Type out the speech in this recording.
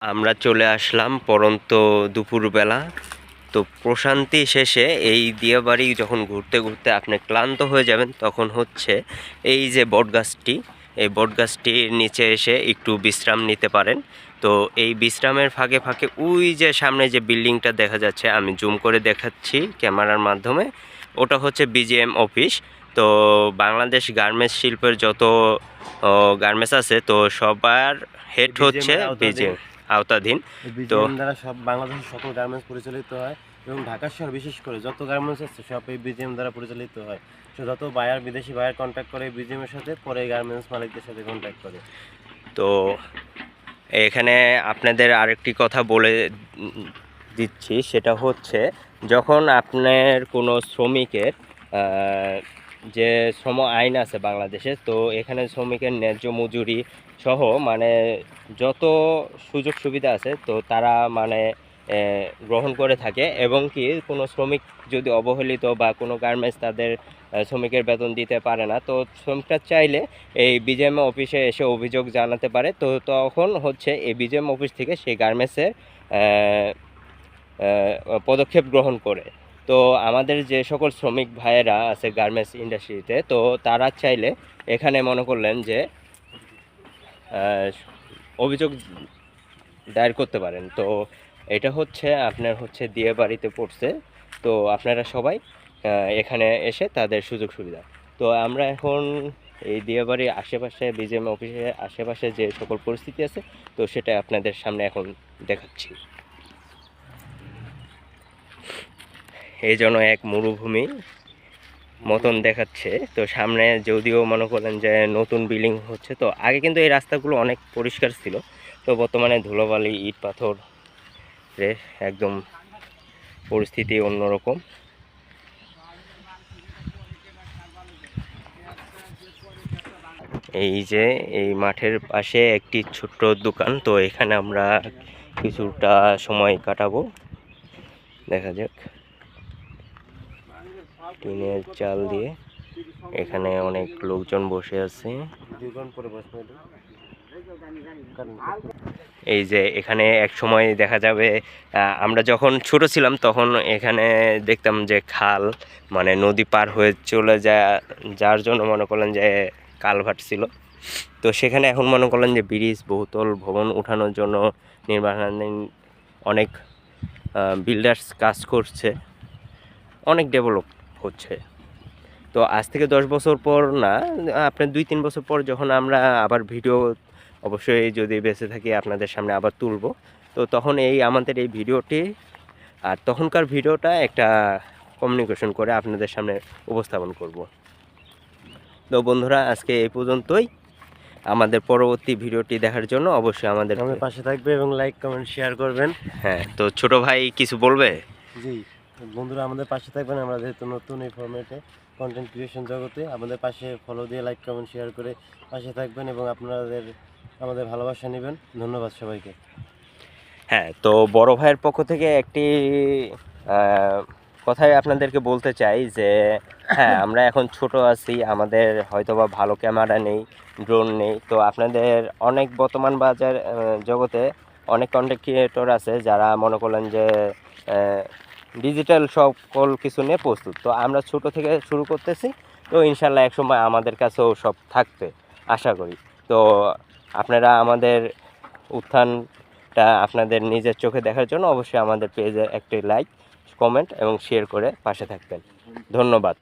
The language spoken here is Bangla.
আমরা চলে আসলাম পড়ন্ত দুপুরবেলা। তো প্রশান্তি শেষে এই দিয়াবাড়ি যখন ঘুরতে ঘুরতে আপনি ক্লান্ত হয়ে যাবেন, তখন হচ্ছে এই যে বটগাছটি, এই বটগাছটির নিচে এসে একটু বিশ্রাম নিতে পারেন। তো এই বিশ্রামের ফাঁকে ফাঁকে ওই যে সামনে যে বিল্ডিংটা দেখা যাচ্ছে, আমি জুম করে দেখাচ্ছি ক্যামেরার মাধ্যমে, ওটা হচ্ছে বিজিএম অফিস। তো বাংলাদেশ গার্মেন্টস শিল্পের যত গার্মেন্টস আছে, তো সবার হেড হচ্ছে বিজিএম আওতাধীন। তো বিজিএম দ্বারা সব বাংলাদেশের সকল গার্মেন্টস পরিচালিত হয় এবং ঢাকা শহর বিশেষ করে যত গার্মেন্টস আছে সব এই বিজিএম দ্বারা পরিচালিত হয়। সো যত বায়ার বিদেশি বায়ার কন্ট্যাক্ট করে বিজিএম এর সাথে, পরে গার্মেন্টস মালিকদের সাথে কন্ট্যাক্ট করে। তো এখানে আপনাদের আরেকটি কথা বলে দিচ্ছি, সেটা হচ্ছে যখন আপনার কোনো শ্রমিকের যে শ্রম আইন আছে বাংলাদেশে, তো এখানে শ্রমিকের ন্যায্য মজুরি সহ মানে যত সুযোগ সুবিধা আছে তো তারা মানে গ্রহণ করে থাকে। এবং কি কোনো শ্রমিক যদি অবহেলিত বা কোনো গার্মেন্টস তাদের শ্রমিকের বেতন দিতে পারে না, তো শ্রমিকরা চাইলে এই বিজিএম অফিসে এসে অভিযোগ জানাতে পারে। তো তখন হচ্ছে এই বিজিএম অফিস থেকে সেই গার্মেন্টসের পদক্ষেপ গ্রহণ করে। তো আমাদের যে সকল শ্রমিক ভাইয়েরা আছে গার্মেন্টস ইন্ডাস্ট্রিতে, তো তারা চাইলে এখানে মনে করলেন যে অভিযোগ দায়ের করতে পারেন। তো এটা হচ্ছে আপনার হচ্ছে দিয়াবাড়িতে পড়ছে। তো আপনারা সবাই এখানে এসে তাদের সুযোগ সুবিধা। তো আমরা এখন এই দিয়াবাড়ির আশেপাশে বিজিএম অফিসের আশেপাশে যে সকল পরিস্থিতি আছে, তো সেটা আপনাদের সামনে এখন দেখাচ্ছি। এই জন্য এক মরুভূমি মতন দেখাচ্ছে। তো সামনে যদিও মনে করেন যে নতুন বিল্ডিং হচ্ছে, তো আগে কিন্তু এই রাস্তাগুলো অনেক পরিষ্কার ছিল, তো বর্তমানে ধুলোবালি ইট পাথর একদম পরিস্থিতি অন্যরকম। এই যে এই মাঠের পাশে একটি ছোট্ট দোকান, তো এখানে আমরা কিছুটা সময় কাটাবো। দেখা যাক, টিনের চাল দিয়ে এখানে অনেক লোকজন বসে আছে। এই যে এখানে এক সময় দেখা যাবে, আমরা যখন ছোট ছিলাম তখন এখানে দেখতাম যে খাল মানে নদী পার হয়ে চলে যার জন্য মনে করলেন যে কালভার্ট ছিল। তো সেখানে এখন মনে করলেন যে ব্রিজ বহুতল ভবন উঠানোর জন্য নির্মাণাধীন অনেক বিল্ডার্স কাজ করছে, অনেক ডেভেলপ হচ্ছে। তো আজ থেকে 10 বছর পর না, আপনার 2-3 বছর পর যখন আমরা আবার ভিডিও অবশ্যই যদি বেঁচে থাকি আপনাদের সামনে আবার তুলব, তো তখন এই আমাদের এই ভিডিওটি আর তখনকার ভিডিওটা একটা কমিউনিকেশন করে আপনাদের সামনে উপস্থাপন করব। তো বন্ধুরা, আজকে এই পর্যন্তই। আমাদের পরবর্তী ভিডিওটি দেখার জন্য অবশ্যই আমাদের পাশে থাকবে এবং লাইক কমেন্ট শেয়ার করবেন। হ্যাঁ, তো ছোট ভাই কিছু বলবে? জি বন্ধুরা, আমাদের পাশে থাকবেন। আমরা যেহেতু নতুন এই ফরম্যাটে কন্টেন্ট ক্রিয়েশন জগতে, আমাদের পাশে ফলো দিয়ে লাইক কমেন্ট শেয়ার করে পাশে থাকবেন এবং আপনাদের আমাদের ভালোবাসা নেবেন। ধন্যবাদ সবাইকে। হ্যাঁ, তো বড় ভাইয়ের পক্ষ থেকে একটি কথাই আপনাদেরকে বলতে চাই যে হ্যাঁ, আমরা এখন ছোট আছি, আমাদের হয়তোবা ভালো ক্যামেরা নেই, ড্রোন নেই। তো আপনাদের অনেক বর্তমান বাজার জগতে অনেক কন্টেন্ট ক্রিয়েটর আছে যারা মনে করলেন যে ডিজিটাল সকল কিছু নিয়ে প্রস্তুত। তো আমরা ছোট থেকে শুরু করতেছি, তো ইনশাল্লাহ এক সময় আমাদের কাছেও সব থাকবে আশা করি। তো আপনারা আমাদের উত্থানটা আপনাদের নিজের চোখে দেখার জন্য অবশ্যই আমাদের পেজে একটি লাইক, কমেন্ট এবং শেয়ার করে পাশে থাকবেন। ধন্যবাদ।